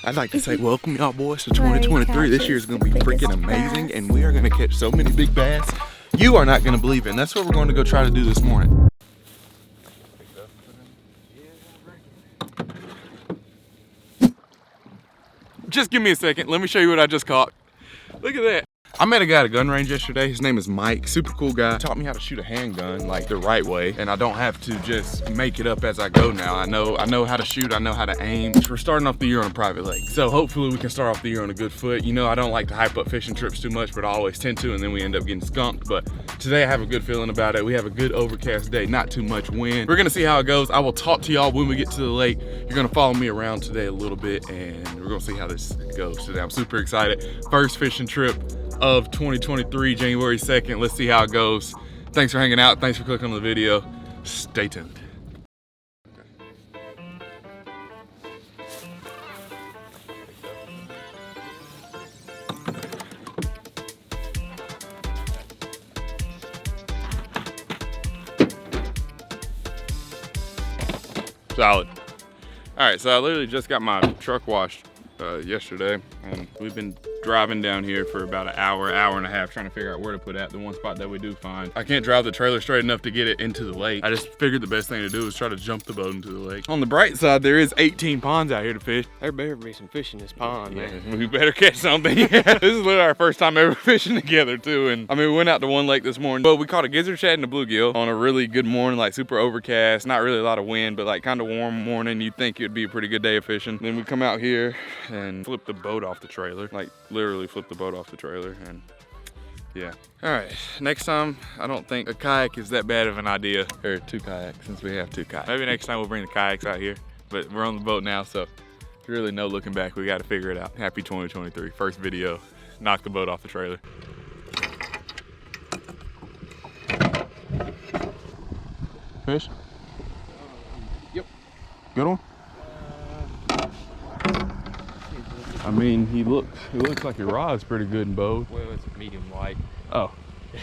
I'd like to say welcome y'all boys to 2023. This year is going to be freaking amazing and we are going to catch so many big bass you are not going to believe it. And that's what we're going to go try to do this morning. Just give me a second. Let me show you what I just caught. Look at that. I met a guy at a gun range yesterday. His name is Mike, super cool guy. He taught me how to shoot a handgun like the right way, and I don't have to just make it up as I go now. I know how to shoot, I know how to aim. We're starting off the year on a private lake, so hopefully we can start off the year on a good foot. You know, I don't like to hype up fishing trips too much, but I always tend to, and then we end up getting skunked. But today I have a good feeling about it. We have a good overcast day, not too much wind. We're gonna see how it goes. I will talk to y'all when we get to the lake. You're gonna follow me around today a little bit, and we're gonna see how this goes today. I'm super excited. First fishing trip of 2023, January 2nd. Let's see how it goes. Thanks for hanging out. Thanks for clicking on the video. Stay tuned. Solid. All right, so I literally just got my truck washed yesterday, and we've been driving down here for about an hour and a half trying to figure out where to put at the one spot that we do find. I can't drive the trailer straight enough to get it into the lake. I just figured the best thing to do is try to jump the boat into the lake. On the bright side, there is 18 ponds out here to fish. There better be some fish in this pond, man. We better catch something. Yeah, this is literally our first time ever fishing together too. And I mean, we went out to one lake this morning, but we caught a gizzard shad and a bluegill on a really good morning, like super overcast, not really a lot of wind, but like kind of warm morning. You'd think it would be a pretty good day of fishing. Then we come out here and flip the boat off the trailer, like literally flip the boat off the trailer, and yeah. All right, next time, I don't think a kayak is that bad of an idea, or two kayaks, since we have two kayaks. Maybe next time we'll bring the kayaks out here, but we're on the boat now, so there's really no looking back. We got to figure it out. Happy 2023, first video, knock the boat off the trailer. Fish? Yep. Good one? I mean, it looks like your rod's pretty good in both. Well, it's medium light. Oh.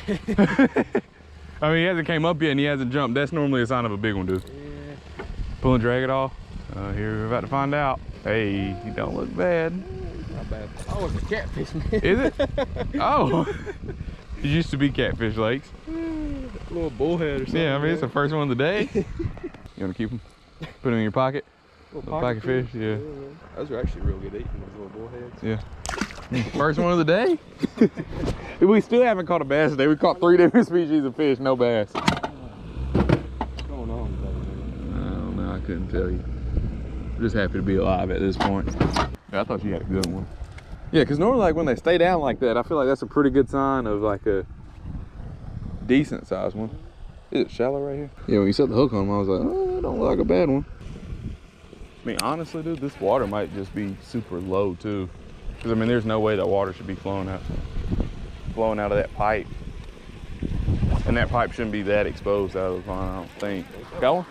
I mean, he hasn't came up yet and he hasn't jumped. That's normally a sign of a big one, dude. Yeah. Pull and drag it off. Here we're about to find out. Hey, he don't look bad. Not bad. Oh, it's a catfish, man. Is it? Oh. It used to be catfish lakes. A little bullhead or something. Yeah, I mean, it's the first one of the day. You want to keep them? Put them in your pocket? Little pocket fish, yeah. Those are actually real good eating, those little bullheads. Yeah. First one of the day? We still haven't caught a bass today. We caught 3 different species of fish, no bass. What's going on today, man? I don't know, I couldn't tell you. I'm just happy to be alive at this point. Yeah, I thought you had a good one. Yeah, because normally like when they stay down like that, I feel like that's a pretty good sign of like a decent sized one. Is it shallow right here? Yeah, when you set the hook on them, I was like, oh, that don't look like a bad one. I mean, honestly, dude, this water might just be super low too. Because I mean, there's no way that water should be flowing out of that pipe. And that pipe shouldn't be that exposed out of the pond, I don't think. Got one?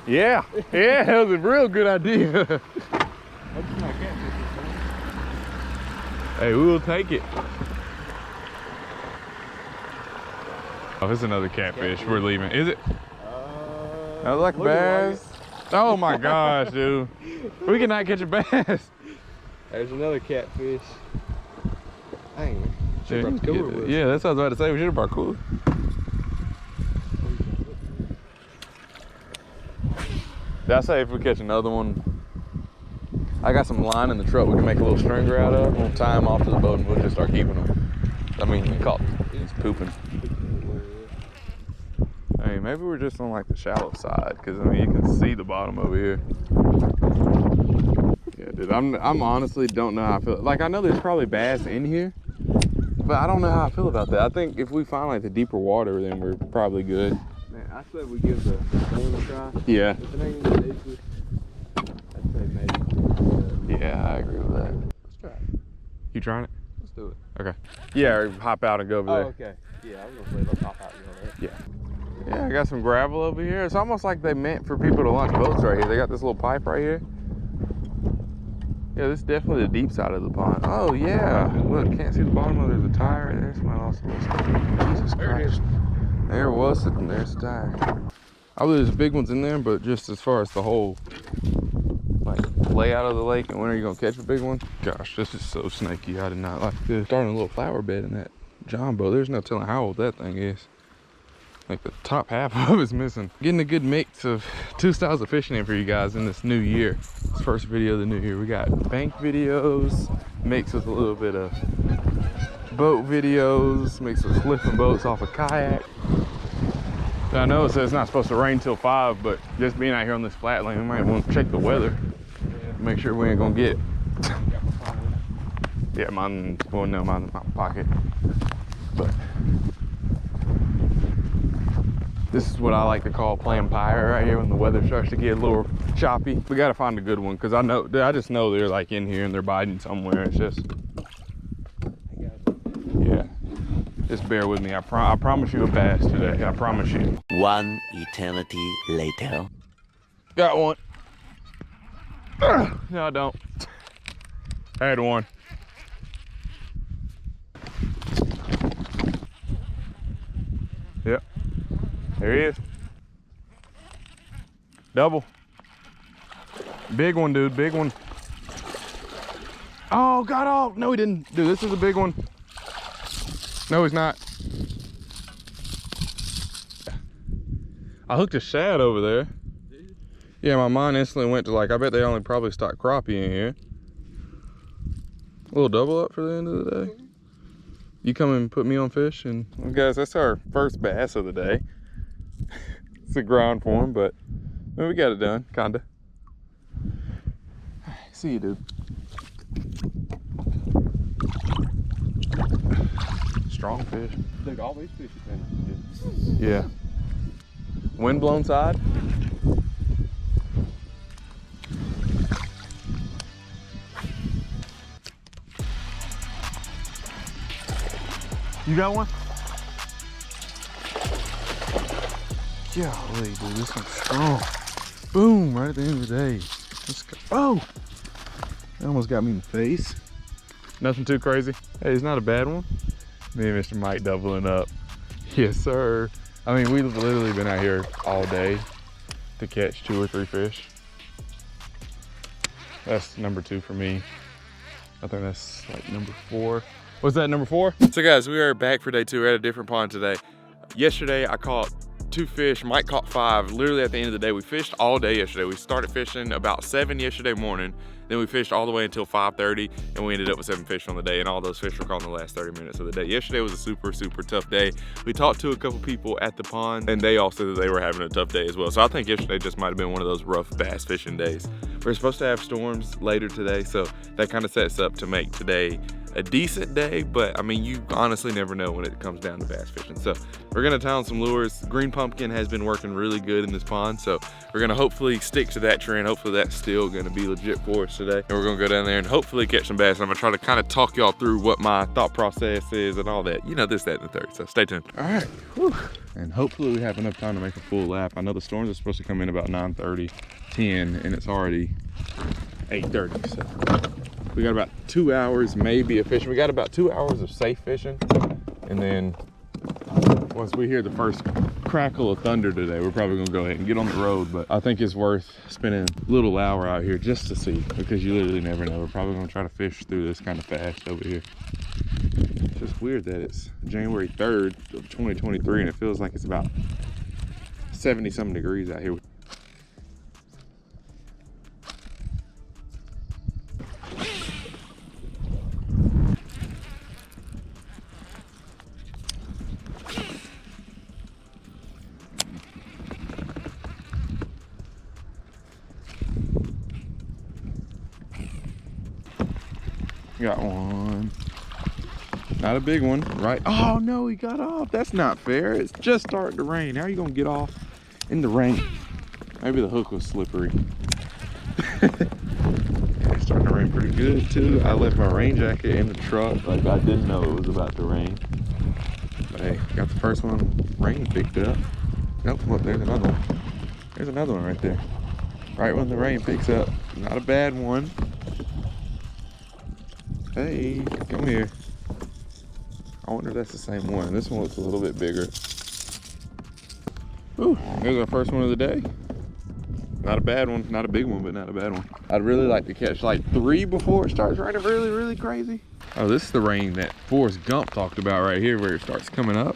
Yeah, yeah, that was a real good idea. Hey, we will take it. Oh, it's another catfish. We're leaving. Is it? That looks like a bass. Oh my gosh, dude. We cannot catch a bass. There's another catfish. Dang, man. Should have brought the cooler with us. Yeah, that's what I was about to say. We should have brought cooler. Did I say if we catch another one, I got some line in the truck we can make a little stringer out of. We'll tie them off to the boat and we'll just start keeping them. I mean, he's pooping. Hey, maybe we're just on like the shallow side, because I mean you can see the bottom over here. Yeah, dude, I'm honestly don't know how I feel. Like I know there's probably bass in here, but I don't know how I feel about that. I think if we find like the deeper water, then we're probably good. Man, I said we give the one a try. Yeah. If it ain't as easy, I'd say maybe. Yeah, I agree with that. Let's try it. You trying it? Let's do it. Okay. Yeah, or hop out and go over there. Oh, okay. Yeah, I was gonna say let's hop out and go there. Yeah. Yeah, I got some gravel over here. It's almost like they meant for people to launch boats right here. They got this little pipe right here. Yeah, this is definitely the deep side of the pond. Oh yeah, look, can't see the bottom of it. There's a tire right there. Somebody lost a little stuff. Jesus Christ. There it was, and there's the tire. I believe there's big ones in there, but just as far as the whole, like, layout of the lake and when are you gonna catch a big one? Gosh, this is so snaky. I did not like this. Starting a little flower bed in that jumbo. There's no telling how old that thing is. Like the top half of it's missing. Getting a good mix of two styles of fishing in for you guys in this new year. This first video of the new year. We got bank videos mixed with a little bit of boat videos, mixed with flipping boats off a kayak. I know it says it's not supposed to rain till 5, but just being out here on this flat land, we might want to check the weather. Make sure we ain't gonna get. Yeah, mine, well, no, mine's in my pocket. But this is what I like to call playing pyre right here when the weather starts to get a little choppy. We gotta find a good one because I just know they're like in here and they're biting somewhere. It's just, yeah. Just bear with me. I promise you a bass today. I promise you. One eternity later. Got one. No, I don't. I had one. Yep. There he is. Double. Big one, dude. Big one. Oh, got off. No, he didn't. Dude, this is a big one. No, he's not. I hooked a shad over there. Yeah, my mind instantly went to like, I bet they only probably stock crappie in here. A little double up for the end of the day. You come and put me on fish, and well, guys, that's our first bass of the day. It's a grind for him, but well, we got it done, kinda. See you, dude. Strong fish. Dude, all these fish are good. Yeah. Wind blown side. You got one? Golly, dude, this one's strong. Boom, right at the end of the day. Let's go. Oh! That almost got me in the face. Nothing too crazy. Hey, it's not a bad one. Me and Mr. Mike doubling up. Yes, sir. I mean, we've literally been out here all day to catch 2 or 3 fish. That's number 2 for me. I think that's like number 4. Was that number 4? So guys, we are back for day 2. We're at a different pond today. Yesterday, I caught 2 fish. Mike caught 5. Literally at the end of the day, we fished all day yesterday. We started fishing about 7 yesterday morning. Then we fished all the way until 5:30, and we ended up with 7 fish on the day, and all those fish were caught in the last 30 minutes of the day. Yesterday was a super, super tough day. We talked to a couple people at the pond, and they all said that they were having a tough day as well. So I think yesterday just might have been one of those rough bass fishing days. We're supposed to have storms later today, so that kind of sets up to make today a decent day, but I mean, you honestly never know when it comes down to bass fishing. So we're gonna tie on some lures. Green pumpkin has been working really good in this pond, so we're gonna hopefully stick to that trend. Hopefully that's still gonna be legit for us today. And we're gonna go down there and hopefully catch some bass. I'm gonna try to kind of talk y'all through what my thought process is and all that. You know, this, that, and the third, so stay tuned. All right, whew. And hopefully we have enough time to make a full lap. I know the storms are supposed to come in about 9:30, 10, and it's already 8:30, so. We got about 2 hours maybe of fishing. We got about 2 hours of safe fishing. And then once we hear the first crackle of thunder today, we're probably gonna go ahead and get on the road. But I think it's worth spending a little hour out here just to see, because you literally never know. We're probably gonna try to fish through this kind of fast over here. It's just weird that it's January 3rd of 2023 and it feels like it's about 70-something degrees out here. Got one. Not a big one, right? Oh no, he got off. That's not fair. It's just starting to rain. How are you gonna get off in the rain? Maybe the hook was slippery. It's starting to rain pretty good too. I left my rain jacket in the truck. Like I didn't know it was about to rain. But hey, got the first one rain picked up. Nope, look, there's another one. There's another one right there. Right when the rain picks up. Not a bad one. Hey, come here. I wonder if that's the same one. This one looks a little bit bigger. Ooh, there's our first one of the day. Not a bad one, not a big one, but not a bad one. I'd really like to catch like 3 before it starts raining really, really crazy. Oh, this is the rain that Forrest Gump talked about right here where it starts coming up.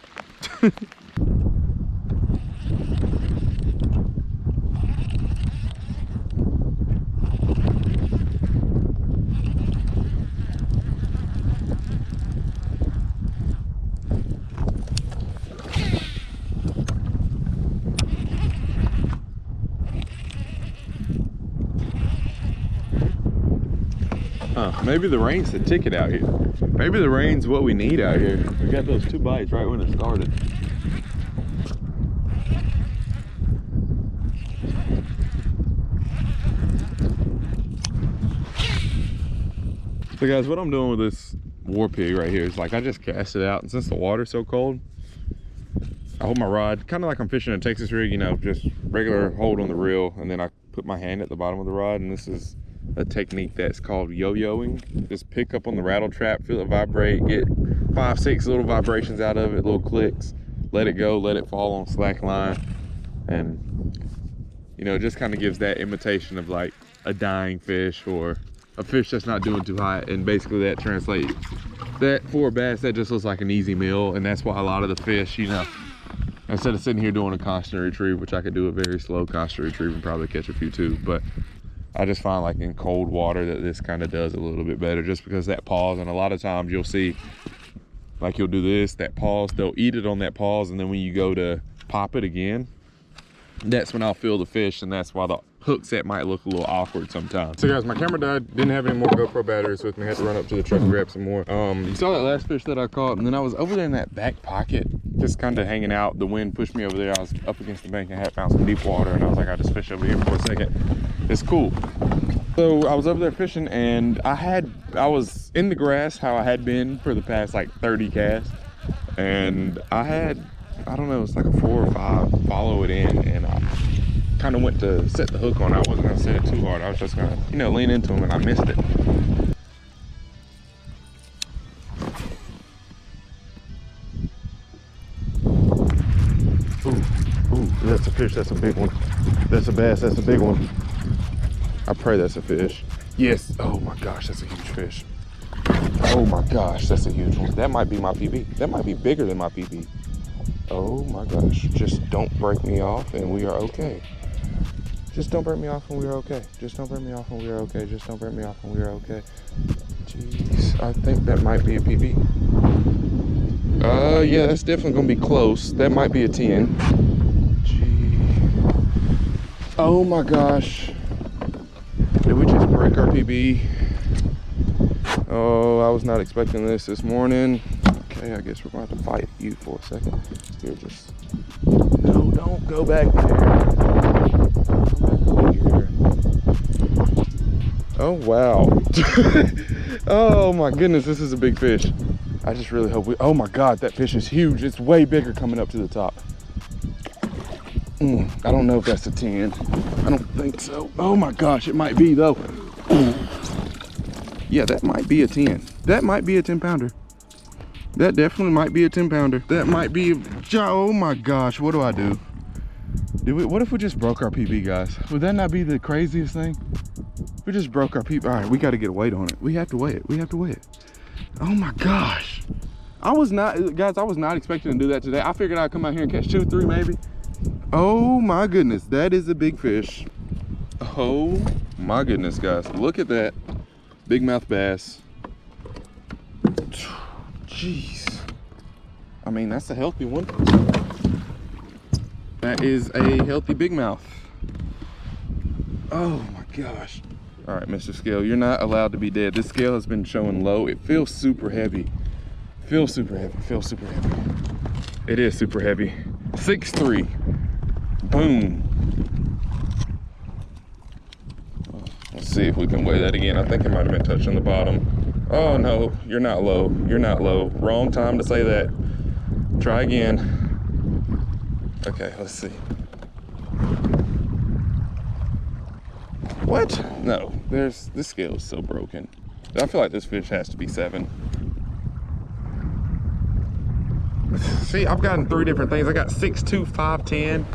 Maybe the rain's the ticket out here. Maybe the rain's what we need out here. We got those 2 bites right when it started. So guys, what I'm doing with this war pig right here is like I just cast it out, and since the water's so cold, I hold my rod kind of like I'm fishing a Texas rig, you know, just regular hold on the reel, and then I put my hand at the bottom of the rod, and this is a technique that's called yo-yoing. Just pick up on the rattle trap, feel it vibrate, get 5, 6 little vibrations out of it, little clicks, let it go, let it fall on slack line, and you know, it just kind of gives that imitation of like a dying fish or a fish that's not doing too hot, and basically that translates that for a bass that just looks like an easy meal. And that's why a lot of the fish, you know, instead of sitting here doing a constant retrieve, which I could do a very slow constant retrieve and probably catch a few too, but I just find like in cold water that this kind of does a little bit better, just because that pause. And a lot of times you'll see, like you'll do this, that pause, they'll eat it on that pause, and then when you go to pop it again, that's when I'll feel the fish, and that's why the hook set might look a little awkward sometimes. So guys, my camera died, didn't have any more GoPro batteries with me, had to run up to the truck and grab some more. You saw that last fish that I caught, and then I was over there in that back pocket, just kind of hanging out. The wind pushed me over there. I was up against the bank and had found some deep water, and I was like, I'll just fish over here for a second. It's cool. So I was over there fishing, and I was in the grass how I had been for the past like 30 casts, and I don't know, it's like a 4 or 5 follow it in, and I kind of went to set the hook on. I wasn't gonna set it too hard. I was just gonna, you know, lean into him, and I missed it. Ooh, that's a fish, that's a big one. That's a bass, that's a big one. I pray that's a fish. Yes, oh my gosh, that's a huge fish. Oh my gosh, that's a huge one. That might be my PB. That might be bigger than my PB. Oh my gosh, just don't break me off and we are okay. Just don't break me off and we are okay. Just don't break me off and we are okay. Just don't break me off and we are okay. Jeez, I think that might be a PB. Yeah, that's definitely gonna be close. That might be a 10. Gee. Oh my gosh. Did we just break our PB? Oh, I was not expecting this morning. Okay, I guess we're going to have to fight you for a second. Here, just... No, don't go back there. Come back here. Oh, wow. Oh my goodness, this is a big fish. I just really hope we... Oh my God, that fish is huge. It's way bigger coming up to the top. I don't know if that's a 10. I don't think so. Oh my gosh, it might be though. Yeah, that might be a 10. That might be a 10 pounder. That definitely might be a 10 pounder. That might be, oh my gosh, what do I do? What if we just broke our PB, guys? Would that not be the craziest thing? We just broke our PB. All right, we got to get a weight on it. We have to weigh it. We have to weigh it. Oh my gosh. I was not expecting to do that today. I figured I'd come out here and catch 2, 3 maybe. Oh my goodness, that is a big fish. Oh my goodness, guys, look at that big mouth bass. Jeez, I mean, that's a healthy one. That is a healthy big mouth. Oh my gosh. All right, Mr. Scale, you're not allowed to be dead. This scale has been showing low. It feels super heavy. Feels super heavy. Feels super heavy. It is super heavy. 6'3". Boom. Let's see if we can weigh that again. I think it might have been touching the bottom. Oh no, you're not low. You're not low. Wrong time to say that. Try again. Okay, let's see. What? No, this scale is so broken. I feel like this fish has to be 7. See, I've gotten 3 different things. I got 6'2", 5'10",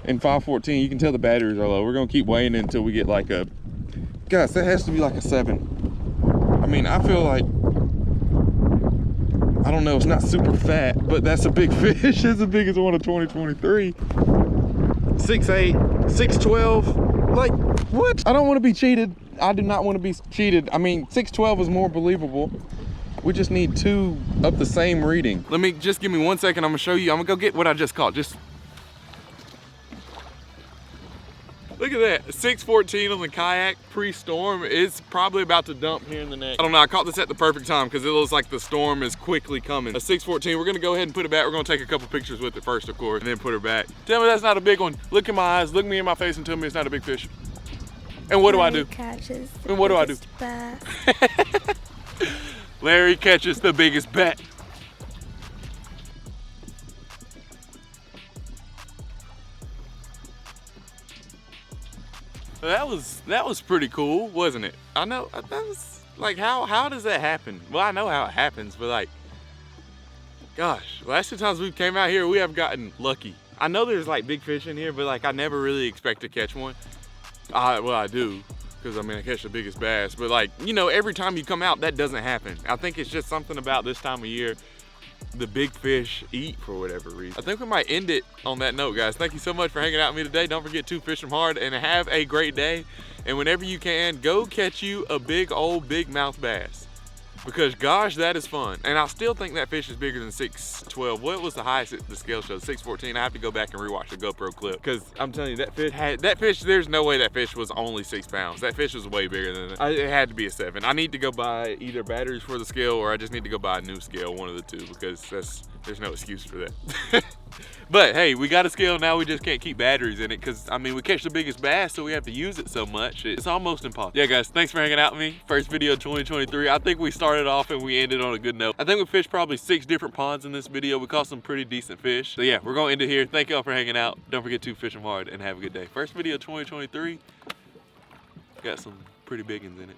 and 5'14". You can tell the batteries are low. We're gonna keep weighing it until we get like a Guys, that has to be like a 7. I mean, I feel like, I don't know, it's not super fat, but that's a big fish. It's the biggest one of 2023. 6'8", 6'12", like, what? I don't want to be cheated. I do not want to be cheated. I mean, 6'12" is more believable. We just need 2 of the same reading. Give me 1 second. I'm gonna show you. I'm gonna go get what I just caught. Just look at that, 6'14" on the kayak pre-storm. It's probably about to dump here in the next. I don't know, I caught this at the perfect time because it looks like the storm is quickly coming. A 6'14", we're gonna go ahead and put it back. We're gonna take a couple pictures with it first, of course, and then put her back. Tell me that's not a big one. Look in my eyes, look me in my face and tell me it's not a big fish. And what do I do? Catches and what do I do? Bass. Larry catches the biggest bet. That was pretty cool, wasn't it? I know, that was like, how does that happen? Well, I know how it happens, but like, gosh, last 2 times we came out here, we have gotten lucky. I know there's like big fish in here, but like I never really expect to catch one. Well, I do, because I mean, I catch the biggest bass, but like, you know, every time you come out, that doesn't happen. I think it's just something about this time of year, the big fish eat for whatever reason. I think we might end it on that note, guys. Thank you so much for hanging out with me today. Don't forget to fish them hard and have a great day. And whenever you can, go catch you a big old big mouth bass. Because gosh, that is fun. And I still think that fish is bigger than 6'12". What was the highest the scale showed? 6'14". I have to go back and rewatch the GoPro clip. Because I'm telling you, that fish, there's no way that fish was only 6 pounds. That fish was way bigger than that. It had to be a 7. I need to go buy either batteries for the scale or I just need to go buy a new scale, one of the two, because there's no excuse for that. But hey, we got a scale now, we just can't keep batteries in it because, I mean, we catch the biggest bass, so we have to use it so much. It's almost impossible. Yeah, guys, thanks for hanging out with me. First video of 2023. I think we started off and we ended on a good note. I think we fished probably 6 different ponds in this video. We caught some pretty decent fish. So yeah, we're gonna end it here. Thank y'all for hanging out. Don't forget to fish them hard and have a good day. First video of 2023. Got some pretty big ones in it.